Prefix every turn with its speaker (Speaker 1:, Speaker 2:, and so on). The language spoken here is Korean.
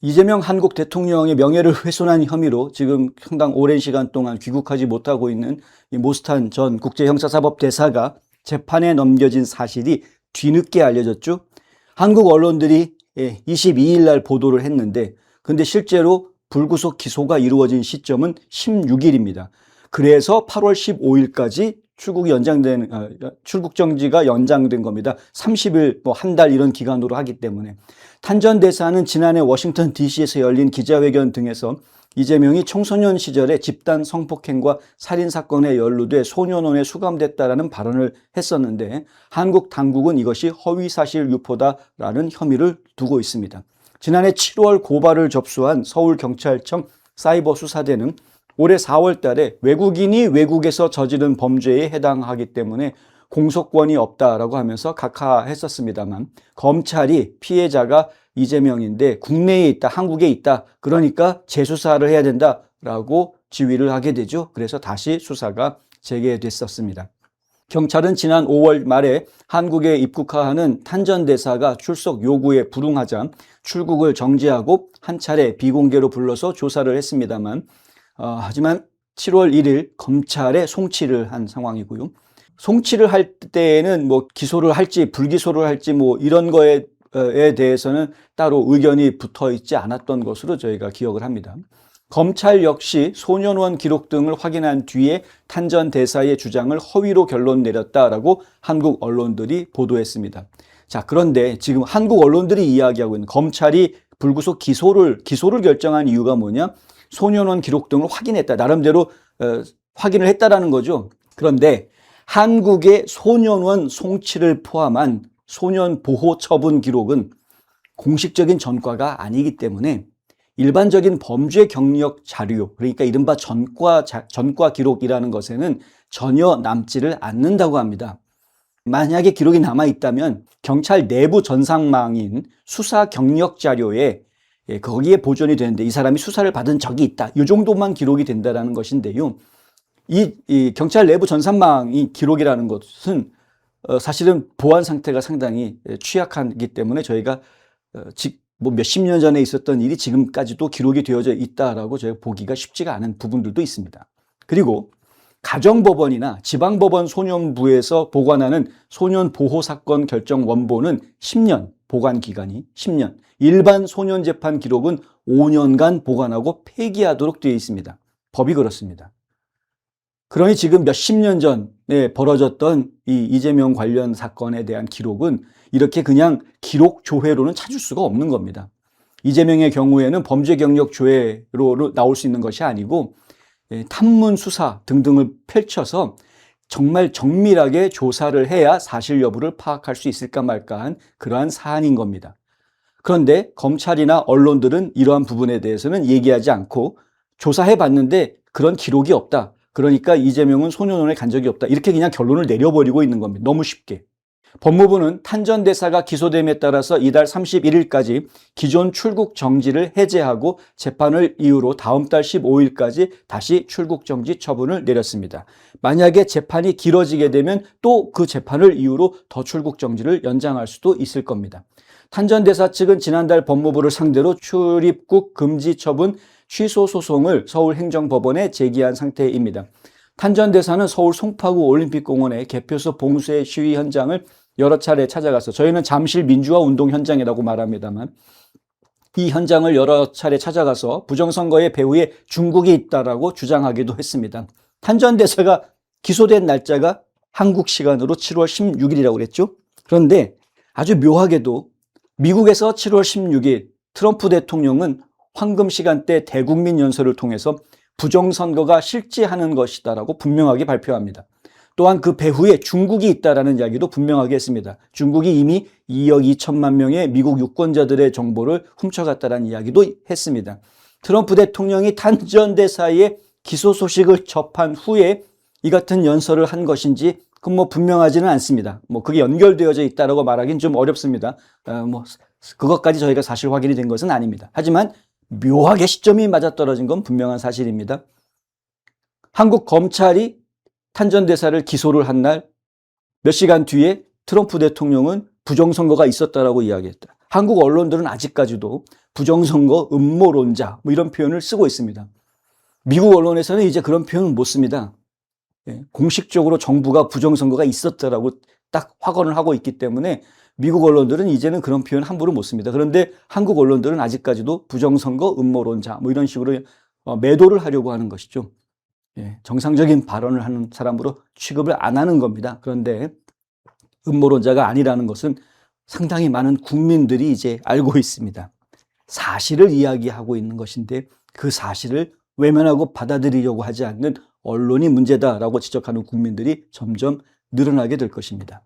Speaker 1: 이재명 한국 대통령의 명예를 훼손한 혐의로 지금 상당 오랜 시간 동안 귀국하지 못하고 있는 이 모스탄 전 국제형사사법대사가 재판에 넘겨진 사실이 뒤늦게 알려졌죠. 한국 언론들이 22일 날 보도를 했는데, 근데 실제로 불구속 기소가 이루어진 시점은 16일입니다. 그래서 8월 15일까지 출국 정지가 연장된 겁니다. 30일, 한 달 이런 기간으로 하기 때문에. 탄 전 대사는 지난해 워싱턴 DC에서 열린 기자회견 등에서 이재명이 청소년 시절에 집단 성폭행과 살인사건에 연루돼 소년원에 수감됐다라는 발언을 했었는데, 한국 당국은 이것이 허위사실 유포다라는 혐의를 두고 있습니다. 지난해 7월 고발을 접수한 서울경찰청 사이버수사대는 올해 4월 달에 외국인이 외국에서 저지른 범죄에 해당하기 때문에 공소권이 없다라고 하면서 각하했었습니다만, 검찰이 피해자가 이재명인데 국내에 있다, 한국에 있다, 그러니까 재수사를 해야 된다라고 지휘를 하게 되죠. 그래서 다시 수사가 재개됐었습니다. 경찰은 지난 5월 말에 한국에 입국하는 탄 전 대사가 출석 요구에 불응하자 출국을 정지하고 한 차례 비공개로 불러서 조사를 했습니다만, 하지만 7월 1일 검찰에 송치를 한 상황이고요. 송치를 할 때에는 기소를 할지 불기소를 할지 이런 거에 대해서는 따로 의견이 붙어 있지 않았던 것으로 저희가 기억을 합니다. 검찰 역시 소년원 기록 등을 확인한 뒤에 탄 전 대사의 주장을 허위로 결론 내렸다라고 한국 언론들이 보도했습니다. 자, 그런데 지금 한국 언론들이 이야기하고 있는 검찰이 불구속 기소를 결정한 이유가 뭐냐? 소년원 기록 등을 확인했다. 나름대로 확인을 했다라는 거죠. 그런데 한국의 소년원 송치를 포함한 소년 보호 처분 기록은 공식적인 전과가 아니기 때문에 일반적인 범죄 경력 자료, 그러니까 이른바 전과 기록이라는 것에는 전혀 남지를 않는다고 합니다. 만약에 기록이 남아 있다면 경찰 내부 전산망인 수사 경력 자료에 거기에 보존이 되는데 이 사람이 수사를 받은 적이 있다, 이 정도만 기록이 된다는 것인데요. 이 경찰 내부 전산망이 기록이라는 것은 사실은 보안 상태가 상당히 취약하기 때문에 저희가 몇십 년 전에 있었던 일이 지금까지도 기록이 되어져 있다라고 저희가 보기가 쉽지가 않은 부분들도 있습니다. 그리고 가정법원이나 지방법원 소년부에서 보관하는 소년보호사건 결정 원본은 10년, 보관 기간이 10년, 일반 소년재판 기록은 5년간 보관하고 폐기하도록 되어 있습니다. 법이 그렇습니다. 그러니 지금 몇십 년 전에 벌어졌던 이 이재명 관련 사건에 대한 기록은 이렇게 그냥 기록 조회로는 찾을 수가 없는 겁니다. 이재명의 경우에는 범죄 경력 조회로 나올 수 있는 것이 아니고 탐문 수사 등등을 펼쳐서 정말 정밀하게 조사를 해야 사실 여부를 파악할 수 있을까 말까한 그러한 사안인 겁니다. 그런데 검찰이나 언론들은 이러한 부분에 대해서는 얘기하지 않고 조사해 봤는데 그런 기록이 없다, 그러니까 이재명은 소년원에 간 적이 없다, 이렇게 그냥 결론을 내려버리고 있는 겁니다. 너무 쉽게. 법무부는 탄 전 대사가 기소됨에 따라서 이달 31일까지 기존 출국 정지를 해제하고 재판을 이유로 다음 달 15일까지 다시 출국 정지 처분을 내렸습니다. 만약에 재판이 길어지게 되면 또 그 재판을 이유로 더 출국 정지를 연장할 수도 있을 겁니다. 탄 전 대사 측은 지난달 법무부를 상대로 출입국 금지 처분 취소 소송을 서울행정법원에 제기한 상태입니다. 탄 전 대사는 서울 송파구 올림픽공원의 개표소 봉쇄 시위 현장을 여러 차례 찾아가서, 저희는 잠실 민주화 운동 현장이라고 말합니다만, 이 현장을 여러 차례 찾아가서 부정선거의 배후에 중국이 있다라고 주장하기도 했습니다. 탄 전 대사가 기소된 날짜가 한국 시간으로 7월 16일이라고 그랬죠. 그런데 아주 묘하게도 미국에서 7월 16일 트럼프 대통령은 황금 시간대 대국민 연설을 통해서 부정선거가 실제하는 것이다라고 분명하게 발표합니다. 또한 그 배후에 중국이 있다라는 이야기도 분명하게 했습니다. 중국이 이미 2억 2천만 명의 미국 유권자들의 정보를 훔쳐갔다라는 이야기도 했습니다. 트럼프 대통령이 탄 전 대사의 기소 소식을 접한 후에 이 같은 연설을 한 것인지 그건 분명하지는 않습니다. 그게 연결되어져 있다라고 말하기는 좀 어렵습니다. 그것까지 저희가 사실 확인이 된 것은 아닙니다. 하지만 묘하게 시점이 맞아떨어진 건 분명한 사실입니다. 한국 검찰이 탄 전 대사를 기소를 한 날 몇 시간 뒤에 트럼프 대통령은 부정선거가 있었다라고 이야기했다. 한국 언론들은 아직까지도 부정선거 음모론자 뭐 이런 표현을 쓰고 있습니다. 미국 언론에서는 이제 그런 표현을 못 씁니다. 예, 공식적으로 정부가 부정선거가 있었다라고 딱 확언을 하고 있기 때문에 미국 언론들은 이제는 그런 표현 함부로 못 씁니다. 그런데 한국 언론들은 아직까지도 부정선거 음모론자 뭐 이런 식으로 매도를 하려고 하는 것이죠. 예, 정상적인 발언을 하는 사람으로 취급을 안 하는 겁니다. 그런데 음모론자가 아니라는 것은 상당히 많은 국민들이 이제 알고 있습니다. 사실을 이야기하고 있는 것인데 그 사실을 외면하고 받아들이려고 하지 않는 언론이 문제다라고 지적하는 국민들이 점점 늘어나게 될 것입니다.